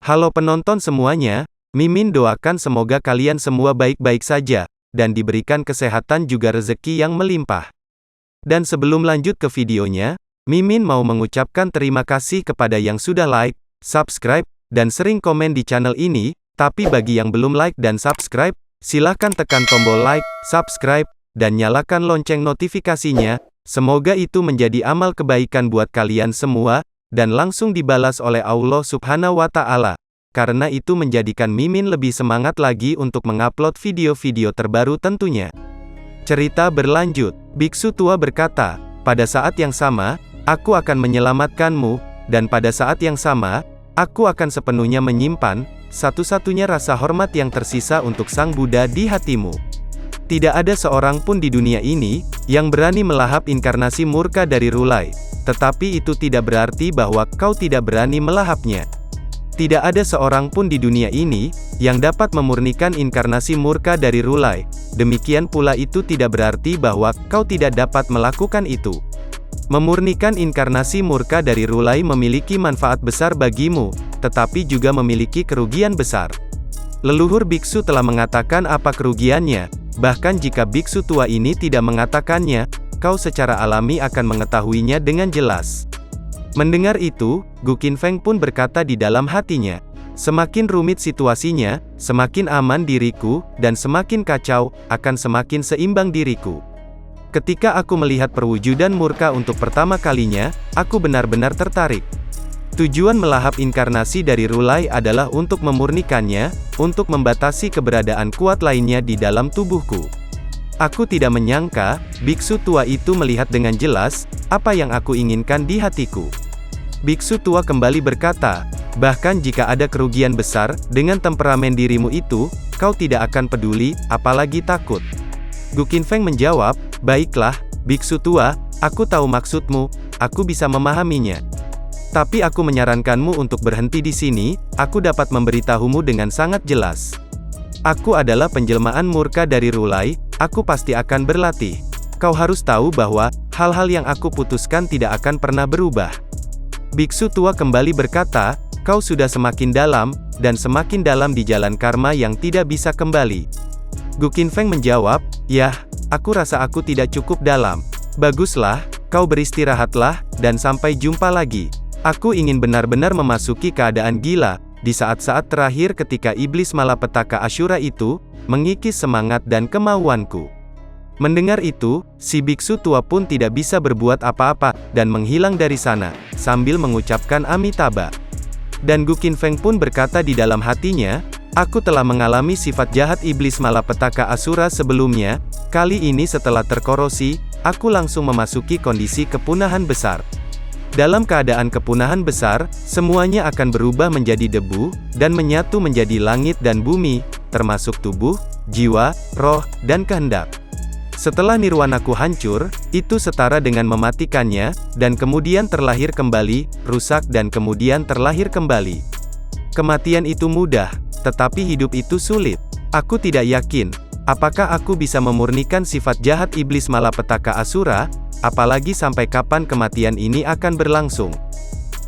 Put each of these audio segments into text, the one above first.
Halo penonton semuanya, Mimin doakan semoga kalian semua baik-baik saja, dan diberikan kesehatan juga rezeki yang melimpah. Dan sebelum lanjut ke videonya, Mimin mau mengucapkan terima kasih kepada yang sudah like, subscribe, dan sering komen di channel ini, tapi bagi yang belum like dan subscribe, silahkan tekan tombol like, subscribe, dan nyalakan lonceng notifikasinya, semoga itu menjadi amal kebaikan buat kalian semua, dan langsung dibalas oleh Allah Subhanahu wa Ta'ala. Karena itu menjadikan Mimin lebih semangat lagi untuk mengupload video-video terbaru tentunya. Cerita berlanjut, biksu tua berkata, pada saat yang sama, aku akan menyelamatkanmu, dan pada saat yang sama, aku akan sepenuhnya menyimpan, satu-satunya rasa hormat yang tersisa untuk Sang Buddha di hatimu. Tidak ada seorang pun di dunia ini, yang berani melahap inkarnasi murka dari Rulai, tetapi itu tidak berarti bahwa kau tidak berani melahapnya. Tidak ada seorang pun di dunia ini, yang dapat memurnikan inkarnasi murka dari Rulai, demikian pula itu tidak berarti bahwa kau tidak dapat melakukan itu. Memurnikan inkarnasi murka dari Rulai memiliki manfaat besar bagimu, tetapi juga memiliki kerugian besar. Leluhur biksu telah mengatakan apa kerugiannya, bahkan jika biksu tua ini tidak mengatakannya, kau secara alami akan mengetahuinya dengan jelas. Mendengar itu, Gu Qinfeng pun berkata di dalam hatinya, semakin rumit situasinya, semakin aman diriku, dan semakin kacau, akan semakin seimbang diriku. Ketika aku melihat perwujudan murka untuk pertama kalinya, aku benar-benar tertarik. Tujuan melahap inkarnasi dari Rulai adalah untuk memurnikannya, untuk membatasi keberadaan kuat lainnya di dalam tubuhku. Aku tidak menyangka, biksu tua itu melihat dengan jelas, apa yang aku inginkan di hatiku. Biksu tua kembali berkata, bahkan jika ada kerugian besar, dengan temperamen dirimu itu, kau tidak akan peduli, apalagi takut. Gu Qinfeng menjawab, baiklah, biksu tua, aku tahu maksudmu, aku bisa memahaminya. Tapi aku menyarankanmu untuk berhenti di sini, aku dapat memberitahumu dengan sangat jelas. Aku adalah penjelmaan murka dari Rulai, aku pasti akan berlatih. Kau harus tahu bahwa, hal-hal yang aku putuskan tidak akan pernah berubah. Biksu tua kembali berkata, kau sudah semakin dalam, dan semakin dalam di jalan karma yang tidak bisa kembali. Gu Qinfeng menjawab, yah, aku rasa aku tidak cukup dalam. Baguslah, kau beristirahatlah, dan sampai jumpa lagi. Aku ingin benar-benar memasuki keadaan gila, di saat-saat terakhir ketika iblis malapetaka Asyura itu, mengikis semangat dan kemauanku. Mendengar itu, si biksu tua pun tidak bisa berbuat apa-apa, dan menghilang dari sana, sambil mengucapkan Amitabha. Dan Gu Qinfeng pun berkata di dalam hatinya, aku telah mengalami sifat jahat iblis malapetaka Asura sebelumnya, kali ini setelah terkorosi, aku langsung memasuki kondisi kepunahan besar. Dalam keadaan kepunahan besar, semuanya akan berubah menjadi debu, dan menyatu menjadi langit dan bumi, termasuk tubuh, jiwa, roh, dan kehendak. Setelah nirwanaku hancur, itu setara dengan mematikannya, dan kemudian terlahir kembali, rusak dan kemudian terlahir kembali. Kematian itu mudah, tetapi hidup itu sulit. Aku tidak yakin, apakah aku bisa memurnikan sifat jahat iblis malapetaka Asura, apalagi sampai kapan kematian ini akan berlangsung.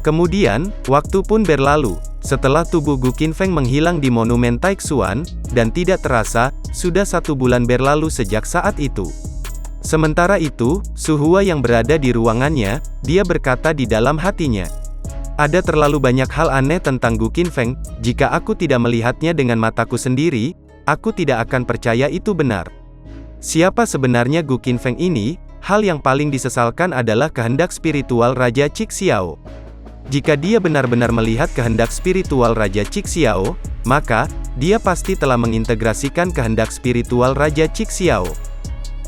Kemudian, waktu pun berlalu, setelah tubuh Gu Qinfeng menghilang di monumen Taixuan, dan tidak terasa, sudah 1 bulan berlalu sejak saat itu. Sementara itu, Su Hua yang berada di ruangannya, dia berkata di dalam hatinya, ada terlalu banyak hal aneh tentang Gu Qinfeng, jika aku tidak melihatnya dengan mataku sendiri, aku tidak akan percaya itu benar. Siapa sebenarnya Gu Qinfeng ini? Hal yang paling disesalkan adalah kehendak spiritual Raja Cixiao. Jika dia benar-benar melihat kehendak spiritual Raja Cixiao, maka, dia pasti telah mengintegrasikan kehendak spiritual Raja Cixiao.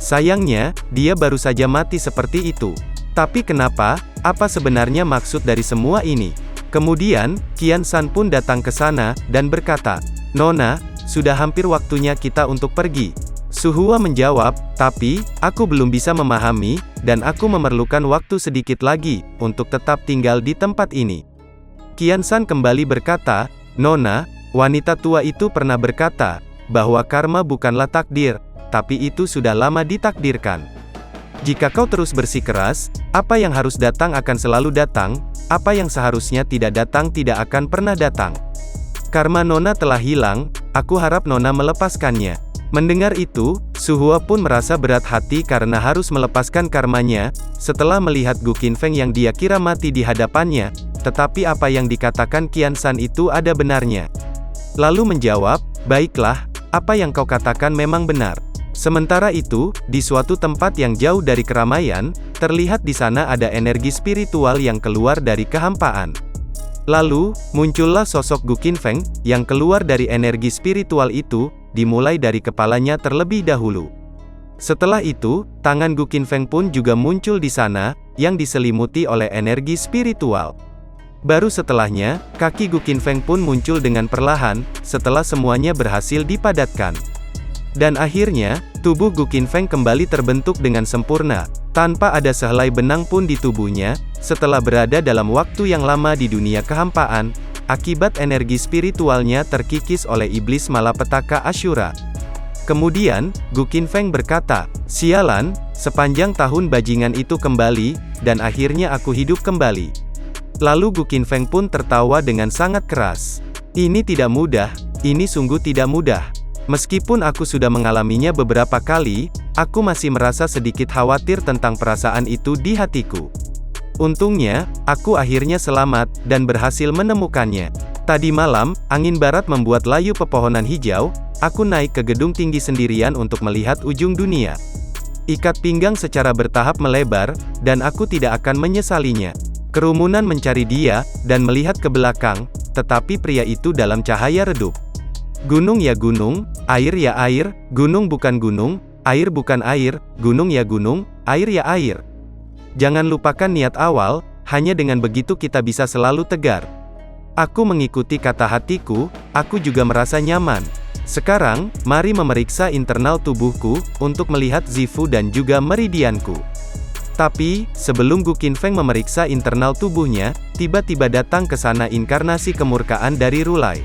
Sayangnya, dia baru saja mati seperti itu. Tapi kenapa? Apa sebenarnya maksud dari semua ini? Kemudian, Qian San pun datang ke sana, dan berkata, Nona, sudah hampir waktunya kita untuk pergi. Su Hua menjawab, tapi, aku belum bisa memahami, dan aku memerlukan waktu sedikit lagi, untuk tetap tinggal di tempat ini. Qian San kembali berkata, Nona, wanita tua itu pernah berkata, bahwa karma bukanlah takdir, tapi itu sudah lama ditakdirkan. Jika kau terus bersikeras, apa yang harus datang akan selalu datang, apa yang seharusnya tidak datang tidak akan pernah datang. karma Nona telah hilang, aku harap Nona melepaskannya. Mendengar itu, Su Hua pun merasa berat hati karena harus melepaskan karmanya, setelah melihat Gu Qinfeng yang dia kira mati di hadapannya, tetapi apa yang dikatakan Qian San itu ada benarnya. Lalu menjawab, baiklah, apa yang kau katakan memang benar. Sementara itu, di suatu tempat yang jauh dari keramaian, terlihat di sana ada energi spiritual yang keluar dari kehampaan. Lalu, muncullah sosok Gu Qinfeng, yang keluar dari energi spiritual itu, dimulai dari kepalanya terlebih dahulu. Setelah itu, tangan Gu Qinfeng pun juga muncul di sana, yang diselimuti oleh energi spiritual. Baru setelahnya, kaki Gu Qinfeng pun muncul dengan perlahan, setelah semuanya berhasil dipadatkan. Dan akhirnya, tubuh Gu Qinfeng kembali terbentuk dengan sempurna, tanpa ada sehelai benang pun di tubuhnya, setelah berada dalam waktu yang lama di dunia kehampaan, akibat energi spiritualnya terkikis oleh iblis malapetaka Ashura. Kemudian, Gu Qinfeng berkata, sialan, sepanjang tahun bajingan itu kembali, dan akhirnya aku hidup kembali. Lalu Gu Qinfeng pun tertawa dengan sangat keras. Ini tidak mudah, ini sungguh tidak mudah. Meskipun aku sudah mengalaminya beberapa kali, aku masih merasa sedikit khawatir tentang perasaan itu di hatiku. Untungnya, aku akhirnya selamat, dan berhasil menemukannya. Tadi malam, angin barat membuat layu pepohonan hijau, aku naik ke gedung tinggi sendirian untuk melihat ujung dunia. Ikat pinggang secara bertahap melebar, dan aku tidak akan menyesalinya. Kerumunan mencari dia, dan melihat ke belakang, tetapi pria itu dalam cahaya redup. Gunung ya gunung, air ya air, gunung bukan gunung, air bukan air, gunung ya gunung, air ya air. Jangan lupakan niat awal, hanya dengan begitu kita bisa selalu tegar. Aku mengikuti kata hatiku, aku juga merasa nyaman. Sekarang, mari memeriksa internal tubuhku, untuk melihat Zifu dan juga meridianku. Tapi, sebelum Gu Qinfeng memeriksa internal tubuhnya, tiba-tiba datang ke sana inkarnasi kemurkaan dari Rulai.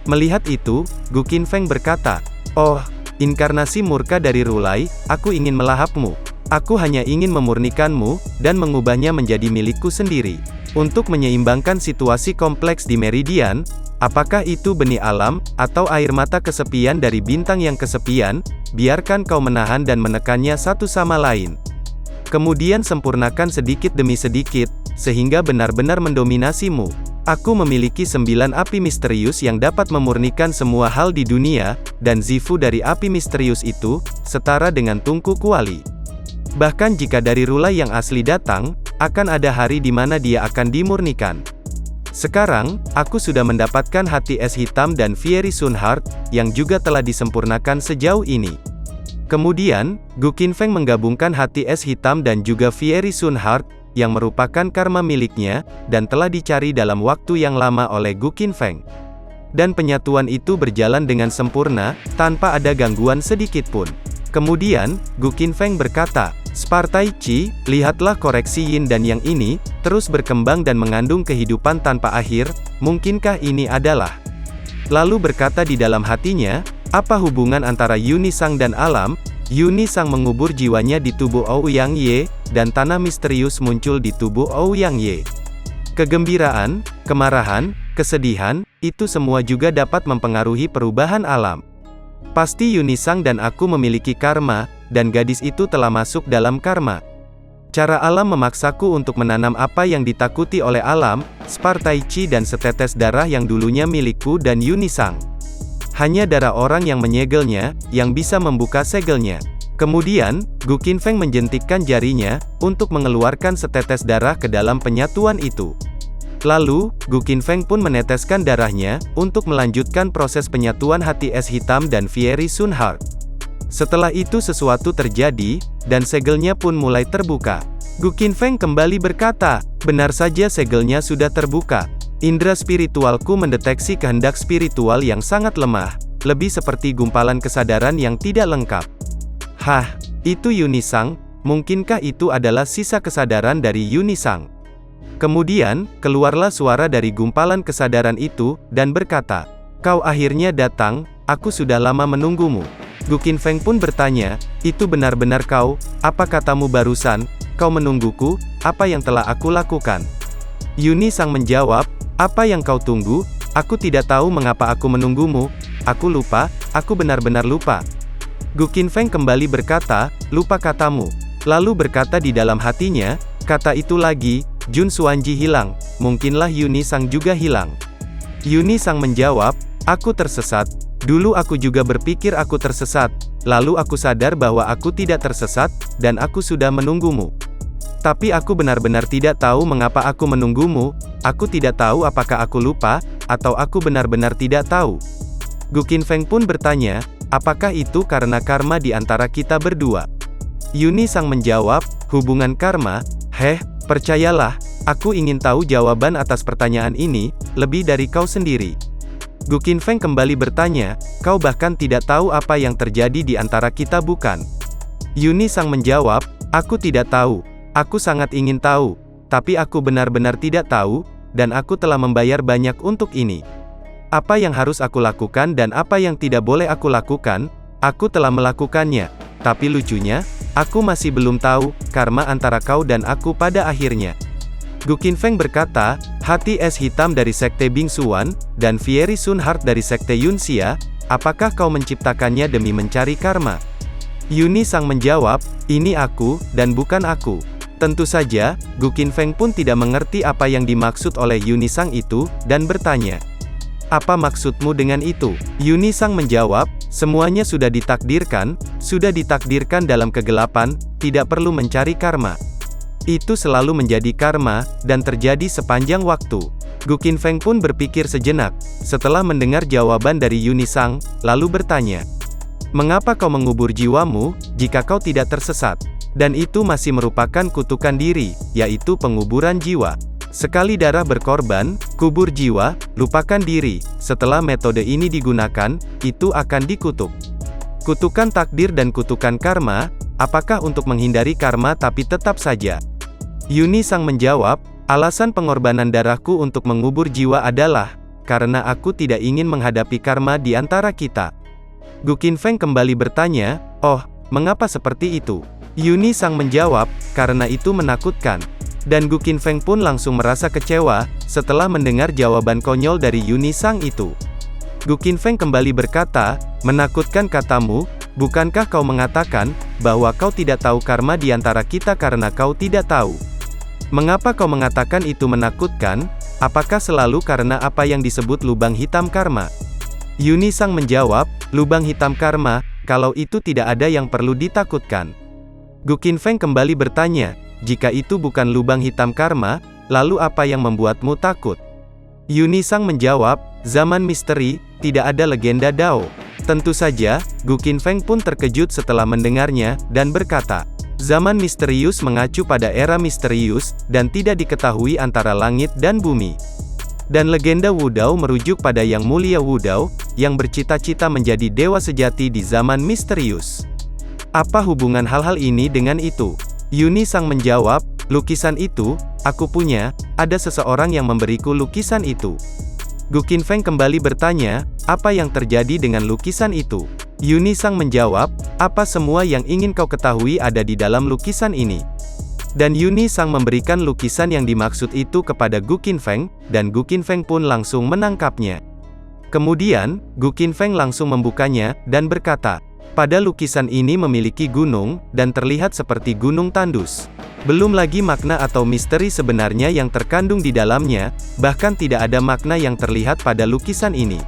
Melihat itu, Gu Qinfeng berkata, oh, inkarnasi murka dari Rulai, aku ingin melahapmu. Aku hanya ingin memurnikanmu, dan mengubahnya menjadi milikku sendiri. Untuk menyeimbangkan situasi kompleks di meridian, apakah itu benih alam, atau air mata kesepian dari bintang yang kesepian, biarkan kau menahan dan menekannya satu sama lain. Kemudian sempurnakan sedikit demi sedikit, sehingga benar-benar mendominasimu. Aku memiliki 9 api misterius yang dapat memurnikan semua hal di dunia, dan Zifu dari api misterius itu, setara dengan tungku kuali. Bahkan jika dari Rulai yang asli datang, akan ada hari di mana dia akan dimurnikan. Sekarang, aku sudah mendapatkan hati es hitam dan Fiery Sun Heart, yang juga telah disempurnakan sejauh ini. Kemudian, Gu Qinfeng menggabungkan hati es hitam dan juga Fiery Sun Heart, yang merupakan karma miliknya, dan telah dicari dalam waktu yang lama oleh Gu Qinfeng. Dan penyatuan itu berjalan dengan sempurna, tanpa ada gangguan sedikitpun. Kemudian, Gu Qinfeng berkata, Spartai Chi, lihatlah koreksi yin dan yang ini, terus berkembang dan mengandung kehidupan tanpa akhir, mungkinkah ini adalah? Lalu berkata di dalam hatinya, apa hubungan antara Yuni Sang dan alam? Yuni Sang mengubur jiwanya di tubuh Ouyang Ye, dan tanah misterius muncul di tubuh Ouyang Ye. Kegembiraan, kemarahan, kesedihan, itu semua juga dapat mempengaruhi perubahan alam. Pasti Yuni Sang dan aku memiliki karma, dan gadis itu telah masuk dalam karma. Cara alam memaksaku untuk menanam apa yang ditakuti oleh alam, Spartai Chi dan setetes darah yang dulunya milikku dan Yuni Sang. Hanya darah orang yang menyegelnya, yang bisa membuka segelnya. Kemudian, Gu Qinfeng menjentikkan jarinya, untuk mengeluarkan setetes darah ke dalam penyatuan itu. Lalu, Gu Qinfeng pun meneteskan darahnya, untuk melanjutkan proses penyatuan hati es hitam dan Fiery Sun Heart. Setelah itu sesuatu terjadi, dan segelnya pun mulai terbuka. Gu Qinfeng kembali berkata, benar saja segelnya sudah terbuka. Indra spiritualku mendeteksi kehendak spiritual yang sangat lemah, lebih seperti gumpalan kesadaran yang tidak lengkap. Hah, itu Yuni Sang, mungkinkah itu adalah sisa kesadaran dari Yuni Sang? Kemudian, keluarlah suara dari gumpalan kesadaran itu, dan berkata, kau akhirnya datang, aku sudah lama menunggumu. Gu Qinfeng pun bertanya, itu benar-benar kau, apa katamu barusan, kau menungguku, apa yang telah aku lakukan? Yuni Sang menjawab, apa yang kau tunggu, Aku tidak tahu mengapa aku menunggumu. Aku lupa, aku benar-benar lupa. Gu Qinfeng kembali berkata, lupa katamu. Lalu berkata di dalam hatinya, kata itu lagi, Jun Xuanji hilang, mungkinlah Yuni Sang juga hilang. Yuni Sang menjawab, aku tersesat. Dulu aku juga berpikir aku tersesat, lalu aku sadar bahwa aku tidak tersesat, dan aku sudah menunggumu. Tapi aku benar-benar tidak tahu mengapa aku menunggumu, aku tidak tahu apakah aku lupa, atau aku benar-benar tidak tahu. Gu Qinfeng pun bertanya, apakah itu karena karma di antara kita berdua? Yuni Sang menjawab, hubungan karma, percayalah, aku ingin tahu jawaban atas pertanyaan ini, lebih dari kau sendiri. Gu Qinfeng kembali bertanya, kau bahkan tidak tahu apa yang terjadi di antara kita bukan? Yuni Sang menjawab, aku tidak tahu. Aku sangat ingin tahu, tapi aku benar-benar tidak tahu, dan aku telah membayar banyak untuk ini. Apa yang harus aku lakukan dan apa yang tidak boleh aku lakukan, aku telah melakukannya. Tapi lucunya, aku masih belum tahu, karma antara kau dan aku pada akhirnya. Gu Qinfeng berkata, hati es hitam dari sekte Bingsuan, dan Fiery Sun Heart dari sekte Yunxia, apakah kau menciptakannya demi mencari karma? Yuni Sang menjawab, ini aku, dan bukan aku. Tentu saja, Gu Qinfeng pun tidak mengerti apa yang dimaksud oleh Yuni Sang itu, dan bertanya, apa maksudmu dengan itu? Yuni Sang menjawab, semuanya sudah ditakdirkan dalam kegelapan, tidak perlu mencari karma. Itu selalu menjadi karma, dan terjadi sepanjang waktu. Gu Qinfeng pun berpikir sejenak, setelah mendengar jawaban dari Yuni Sang, lalu bertanya, mengapa kau mengubur jiwamu, jika kau tidak tersesat? Dan itu masih merupakan kutukan diri, yaitu penguburan jiwa. Sekali darah berkorban, kubur jiwa, lupakan diri. Setelah metode ini digunakan, itu akan dikutuk. Kutukan takdir dan kutukan karma, apakah untuk menghindari karma tapi tetap saja? Yuni Sang menjawab, alasan pengorbanan darahku untuk mengubur jiwa adalah, karena aku tidak ingin menghadapi karma di antara kita. Gu Qinfeng kembali bertanya, oh, mengapa seperti itu? Yuni Sang menjawab, karena itu menakutkan. Dan Gu Qinfeng pun langsung merasa kecewa, setelah mendengar jawaban konyol dari Yuni Sang itu. Gu Qinfeng kembali berkata, menakutkan katamu, bukankah kau mengatakan, bahwa kau tidak tahu karma di antara kita karena kau tidak tahu? Mengapa kau mengatakan itu menakutkan? Apakah selalu karena apa yang disebut lubang hitam karma? Yuni Sang menjawab, lubang hitam karma, kalau itu tidak ada yang perlu ditakutkan. Gu Qinfeng kembali bertanya, jika itu bukan lubang hitam karma, lalu apa yang membuatmu takut? Yuni Sang menjawab, zaman misteri, tidak ada legenda Dao. Tentu saja, Gu Qinfeng pun terkejut setelah mendengarnya, dan berkata, zaman misterius mengacu pada era misterius, dan tidak diketahui antara langit dan bumi. Dan legenda Wu Dao merujuk pada Yang Mulia Wu Dao, yang bercita-cita menjadi dewa sejati di zaman misterius. Apa hubungan hal-hal ini dengan itu? Yuni Sang menjawab, lukisan itu, aku punya, ada seseorang yang memberiku lukisan itu. Gu Qinfeng kembali bertanya, apa yang terjadi dengan lukisan itu? Yuni Sang menjawab, apa semua yang ingin kau ketahui ada di dalam lukisan ini? Dan Yuni Sang memberikan lukisan yang dimaksud itu kepada Gu Qinfeng, dan Gu Qinfeng pun langsung menangkapnya. Kemudian, Gu Qinfeng langsung membukanya, dan berkata, pada lukisan ini memiliki gunung, dan terlihat seperti gunung tandus. Belum lagi makna atau misteri sebenarnya yang terkandung di dalamnya, bahkan tidak ada makna yang terlihat pada lukisan ini.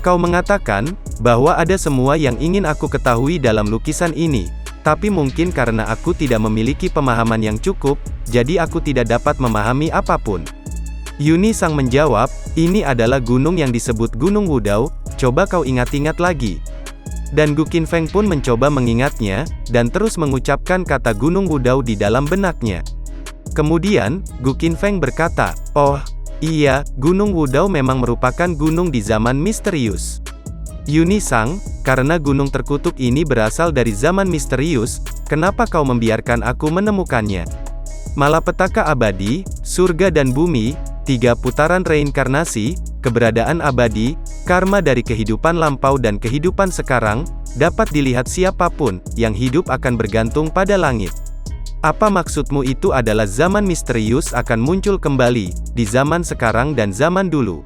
Kau mengatakan, bahwa ada semua yang ingin aku ketahui dalam lukisan ini, tapi mungkin karena aku tidak memiliki pemahaman yang cukup, jadi aku tidak dapat memahami apapun. Yuni Sang menjawab, ini adalah gunung yang disebut Gunung Wu Dao, coba kau ingat-ingat lagi. Dan Gu Qinfeng pun mencoba mengingatnya, dan terus mengucapkan kata Gunung Wu Dao di dalam benaknya. Kemudian, Gu Qinfeng berkata, oh, iya, Gunung Wu Dao memang merupakan gunung di zaman misterius. Yuni Sang, karena gunung terkutuk ini berasal dari zaman misterius, kenapa kau membiarkan aku menemukannya? Malapetaka abadi, surga dan bumi, 3 putaran reinkarnasi, keberadaan abadi, karma dari kehidupan lampau dan kehidupan sekarang, dapat dilihat siapapun, yang hidup akan bergantung pada langit. Apa maksudmu itu adalah zaman misterius akan muncul kembali, di zaman sekarang dan zaman dulu?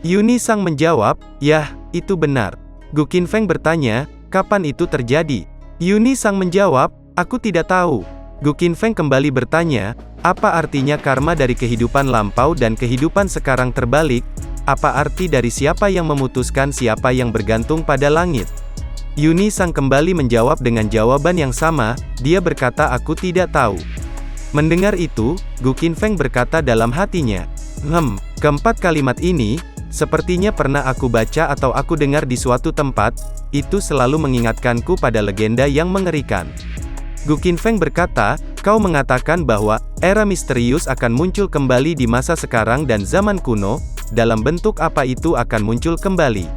Yuni Sang menjawab, "Yah, itu benar." Gu Qinfeng bertanya, "Kapan itu terjadi?" Yuni Sang menjawab, "Aku tidak tahu." Gu Qinfeng kembali bertanya, "Apa artinya karma dari kehidupan lampau dan kehidupan sekarang terbalik? Apa arti dari siapa yang memutuskan siapa yang bergantung pada langit?" Yuni Sang kembali menjawab dengan jawaban yang sama, dia berkata, "Aku tidak tahu." Mendengar itu, Gu Qinfeng berkata dalam hatinya, keempat kalimat ini, sepertinya pernah aku baca atau aku dengar di suatu tempat, itu selalu mengingatkanku pada legenda yang mengerikan. Gu Qinfeng berkata, "Kau mengatakan bahwa era misterius akan muncul kembali di masa sekarang dan zaman kuno, dalam bentuk apa itu akan muncul kembali?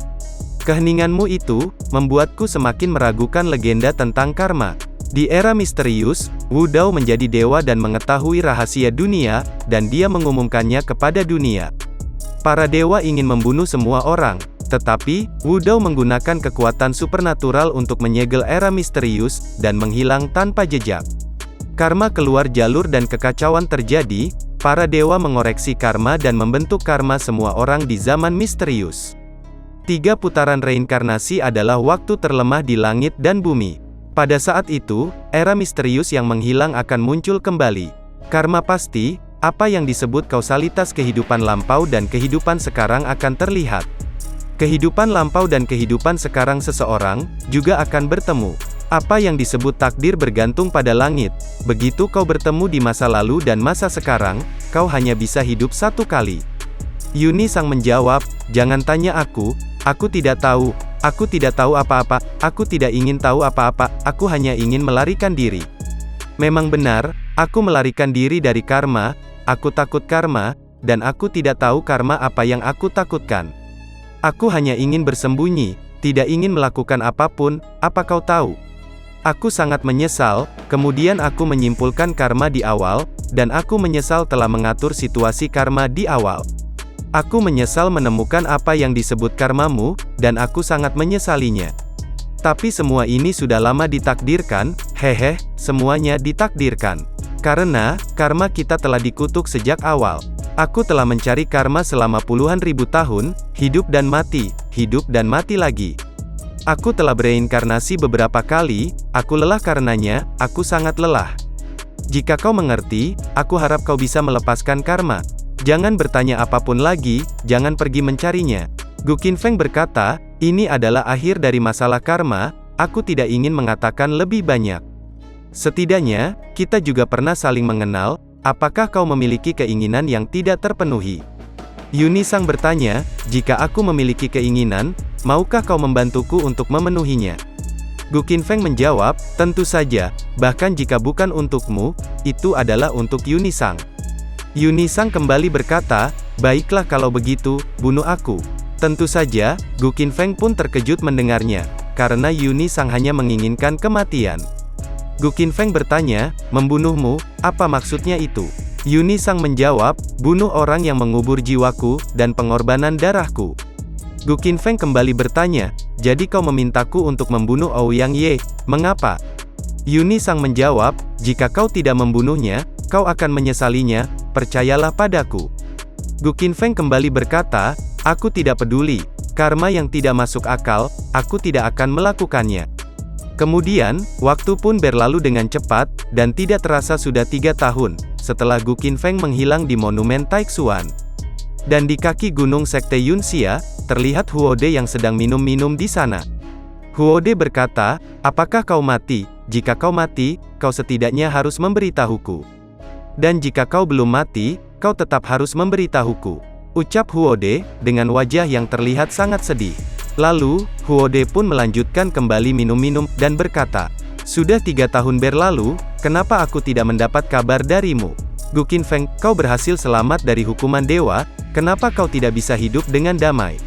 Keheninganmu itu membuatku semakin meragukan legenda tentang karma. Di era misterius, Wu Dao menjadi dewa dan mengetahui rahasia dunia, dan dia mengumumkannya kepada dunia. Para dewa ingin membunuh semua orang, tetapi Wu Dao menggunakan kekuatan supernatural untuk menyegel era misterius dan menghilang tanpa jejak. Karma keluar jalur dan kekacauan terjadi. Para dewa mengoreksi karma dan membentuk karma semua orang di zaman misterius. 3 putaran reinkarnasi adalah waktu terlemah di langit dan bumi. Pada saat itu, era misterius yang menghilang akan muncul kembali. Karma pasti, apa yang disebut kausalitas kehidupan lampau dan kehidupan sekarang akan terlihat. Kehidupan lampau dan kehidupan sekarang seseorang juga akan bertemu. Apa yang disebut takdir bergantung pada langit. Begitu kau bertemu di masa lalu dan masa sekarang, kau hanya bisa hidup satu kali." Yuni Sang menjawab, "Jangan tanya aku tidak tahu. Aku tidak tahu apa-apa, aku tidak ingin tahu apa-apa, aku hanya ingin melarikan diri." Memang benar, aku melarikan diri dari karma, aku takut karma, dan aku tidak tahu karma apa yang aku takutkan. Aku hanya ingin bersembunyi, tidak ingin melakukan apapun, apa kau tahu? Aku sangat menyesal, kemudian aku menyimpulkan karma di awal, dan aku menyesal telah mengatur situasi karma di awal. Aku menyesal menemukan apa yang disebut karmamu, dan aku sangat menyesalinya. Tapi semua ini sudah lama ditakdirkan, semuanya ditakdirkan. Karena, karma kita telah dikutuk sejak awal. Aku telah mencari karma selama puluhan ribu tahun, hidup dan mati lagi. Aku telah bereinkarnasi beberapa kali, aku lelah karenanya, aku sangat lelah. Jika kau mengerti, aku harap kau bisa melepaskan karma. Jangan bertanya apapun lagi, jangan pergi mencarinya." Gu Qinfeng berkata, "Ini adalah akhir dari masalah karma, aku tidak ingin mengatakan lebih banyak. Setidaknya, kita juga pernah saling mengenal, apakah kau memiliki keinginan yang tidak terpenuhi?" Yuni Sang bertanya, "Jika aku memiliki keinginan, maukah kau membantuku untuk memenuhinya?" Gu Qinfeng menjawab, "Tentu saja, bahkan jika bukan untukmu, itu adalah untuk Yuni Sang." Yuni Sang kembali berkata, "Baiklah kalau begitu, bunuh aku." Tentu saja, Gu Qinfeng pun terkejut mendengarnya, karena Yuni Sang hanya menginginkan kematian. Gu Qinfeng bertanya, "Membunuhmu, apa maksudnya itu?" Yuni Sang menjawab, "Bunuh orang yang mengubur jiwaku, dan pengorbanan darahku." Gu Qinfeng kembali bertanya, "Jadi kau memintaku untuk membunuh Ouyang Ye, mengapa?" Yuni Sang menjawab, "Jika kau tidak membunuhnya, kau akan menyesalinya, percayalah padaku." Gu Qinfeng kembali berkata, "Aku tidak peduli, karma yang tidak masuk akal, aku tidak akan melakukannya." Kemudian, waktu pun berlalu dengan cepat, dan tidak terasa sudah 3 tahun, setelah Gu Qinfeng menghilang di monumen Taixuan. Dan di kaki gunung Sekte Yunxia, terlihat Huode yang sedang minum-minum di sana. Huode berkata, "Apakah kau mati? Jika kau mati, kau setidaknya harus memberitahuku. Dan jika kau belum mati, kau tetap harus memberitahuku." Ucap Huode, dengan wajah yang terlihat sangat sedih. Lalu, Huode pun melanjutkan kembali minum-minum, dan berkata, "Sudah 3 tahun berlalu, kenapa aku tidak mendapat kabar darimu? Gu Qinfeng, kau berhasil selamat dari hukuman dewa, kenapa kau tidak bisa hidup dengan damai?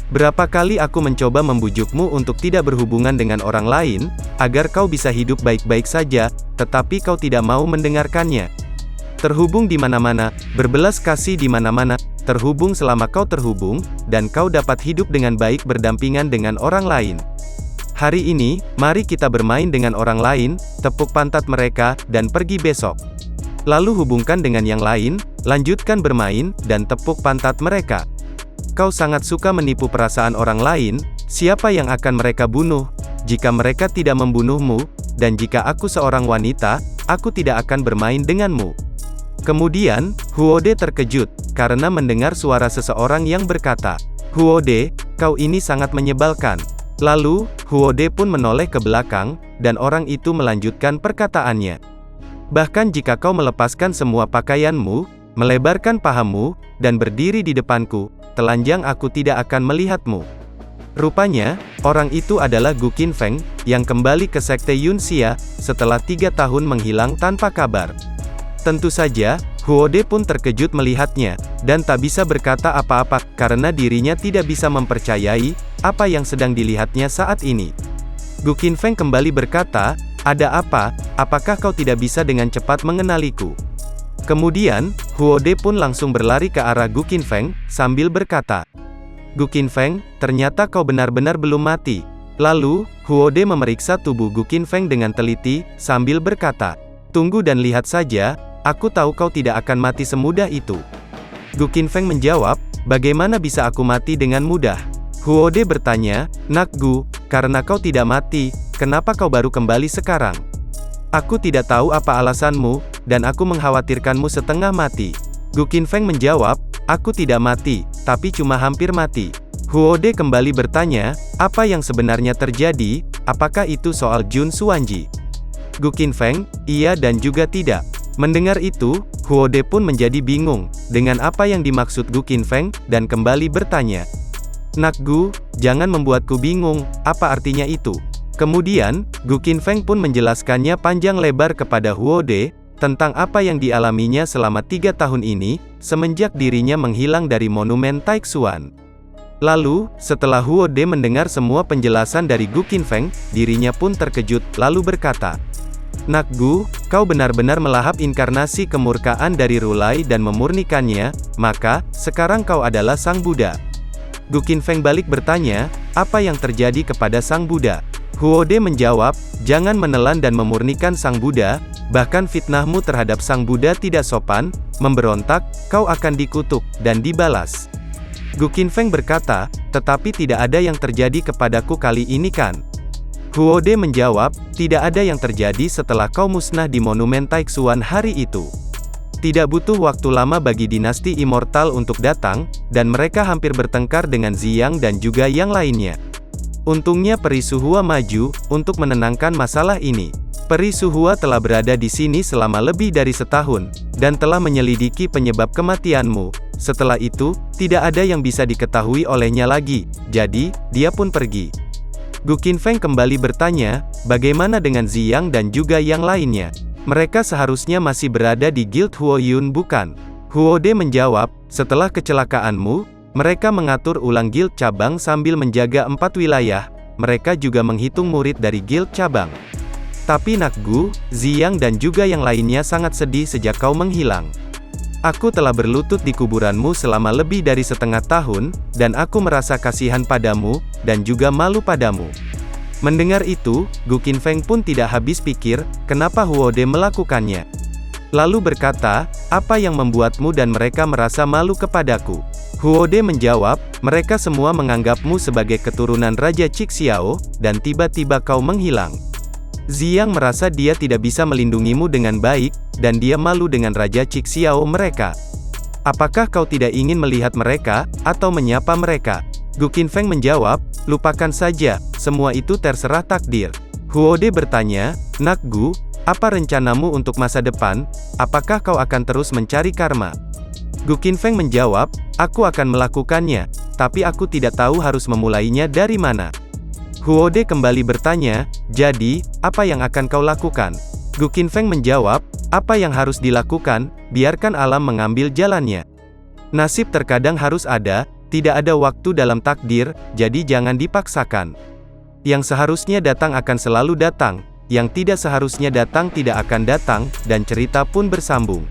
Berapa kali aku mencoba membujukmu untuk tidak berhubungan dengan orang lain, agar kau bisa hidup baik-baik saja, tetapi kau tidak mau mendengarkannya. Terhubung di mana-mana, berbelas kasih di mana-mana, terhubung selama kau terhubung, dan kau dapat hidup dengan baik berdampingan dengan orang lain. Hari ini, mari kita bermain dengan orang lain, tepuk pantat mereka, dan pergi besok. Lalu hubungkan dengan yang lain, lanjutkan bermain, dan tepuk pantat mereka." kau sangat suka menipu perasaan orang lain, siapa yang akan mereka bunuh? Jika mereka tidak membunuhmu, dan jika aku seorang wanita, aku tidak akan bermain denganmu. Kemudian, Huode terkejut, karena mendengar suara seseorang yang berkata, Huode, kau ini sangat menyebalkan. Lalu, Huode pun menoleh ke belakang, dan orang itu melanjutkan perkataannya. Bahkan jika kau melepaskan semua pakaianmu, melebarkan pahamu, dan berdiri di depanku, telanjang aku tidak akan melihatmu. Rupanya, orang itu adalah Gu Qinfeng, yang kembali ke sekte Yunxia, setelah 3 tahun menghilang tanpa kabar. Tentu saja, Huode pun terkejut melihatnya, dan tak bisa berkata apa-apa, karena dirinya tidak bisa mempercayai, apa yang sedang dilihatnya saat ini. Gu Qinfeng kembali berkata, ada apa, apakah kau tidak bisa dengan cepat mengenaliku? Kemudian, Huode pun langsung berlari ke arah Gu Qinfeng, sambil berkata, Gu Qinfeng, ternyata kau benar-benar belum mati. Lalu, Huode memeriksa tubuh Gu Qinfeng dengan teliti, sambil berkata, tunggu dan lihat saja, aku tahu kau tidak akan mati semudah itu. Gu Qinfeng menjawab, bagaimana bisa aku mati dengan mudah? Huode bertanya, Nak Gu, karena kau tidak mati, kenapa kau baru kembali sekarang? Aku tidak tahu apa alasanmu, dan aku mengkhawatirkanmu setengah mati. Gu Qinfeng menjawab, aku tidak mati, tapi cuma hampir mati. Huode kembali bertanya, apa yang sebenarnya terjadi, apakah itu soal Jun Xuanji? Gu Qinfeng, iya dan juga tidak. Mendengar itu, Huode pun menjadi bingung, dengan apa yang dimaksud Gu Qinfeng, dan kembali bertanya. Nak Gu, jangan membuatku bingung, apa artinya itu? Kemudian, Gu Qinfeng pun menjelaskannya panjang lebar kepada Huode, tentang apa yang dialaminya selama 3 tahun ini, semenjak dirinya menghilang dari monumen Taixuan. Lalu, setelah Huode mendengar semua penjelasan dari Gu Qinfeng, dirinya pun terkejut, lalu berkata, Nak Gu, kau benar-benar melahap inkarnasi kemurkaan dari Rulai dan memurnikannya, maka, sekarang kau adalah Sang Buddha. Gu Qinfeng balik bertanya, apa yang terjadi kepada Sang Buddha? Huode menjawab, jangan menelan dan memurnikan Sang Buddha, bahkan fitnahmu terhadap Sang Buddha tidak sopan, memberontak, kau akan dikutuk, dan dibalas. Gu Qinfeng berkata, tetapi tidak ada yang terjadi kepadaku kali ini kan? Huode menjawab, tidak ada yang terjadi setelah kau musnah di monumen Taixuan hari itu. Tidak butuh waktu lama bagi dinasti immortal untuk datang, dan mereka hampir bertengkar dengan Ziyang dan juga yang lainnya. Untungnya Peri Suhua maju, untuk menenangkan masalah ini. Peri Suhua telah berada di sini selama lebih dari setahun, dan telah menyelidiki penyebab kematianmu. Setelah itu, tidak ada yang bisa diketahui olehnya lagi, jadi, dia pun pergi. Gu Qinfeng kembali bertanya, bagaimana dengan Ziyang dan juga yang lainnya? Mereka seharusnya masih berada di Guild Huoyun bukan? Huode menjawab, setelah kecelakaanmu, mereka mengatur ulang guild cabang sambil menjaga 4 wilayah, mereka juga menghitung murid dari guild cabang. Tapi Nak Gu, Ziyang dan juga yang lainnya sangat sedih sejak kau menghilang. Aku telah berlutut di kuburanmu selama lebih dari setengah tahun, dan aku merasa kasihan padamu, dan juga malu padamu. Mendengar itu, Gu Qinfeng pun tidak habis pikir, kenapa Huode melakukannya. Lalu berkata, apa yang membuatmu dan mereka merasa malu kepadaku? Huode menjawab, mereka semua menganggapmu sebagai keturunan Raja Cixiao, dan tiba-tiba kau menghilang. Ziyang merasa dia tidak bisa melindungimu dengan baik, dan dia malu dengan Raja Cixiao mereka. Apakah kau tidak ingin melihat mereka, atau menyapa mereka? Gu Qinfeng menjawab, lupakan saja, semua itu terserah takdir. Huode bertanya, Nak Gu, apa rencanamu untuk masa depan? Apakah kau akan terus mencari karma? Gu Qinfeng menjawab, aku akan melakukannya, tapi aku tidak tahu harus memulainya dari mana. Huode kembali bertanya, jadi, apa yang akan kau lakukan? Gu Qinfeng menjawab, apa yang harus dilakukan, biarkan alam mengambil jalannya. Nasib terkadang harus ada, tidak ada waktu dalam takdir, jadi jangan dipaksakan. Yang seharusnya datang akan selalu datang, yang tidak seharusnya datang tidak akan datang, dan cerita pun bersambung.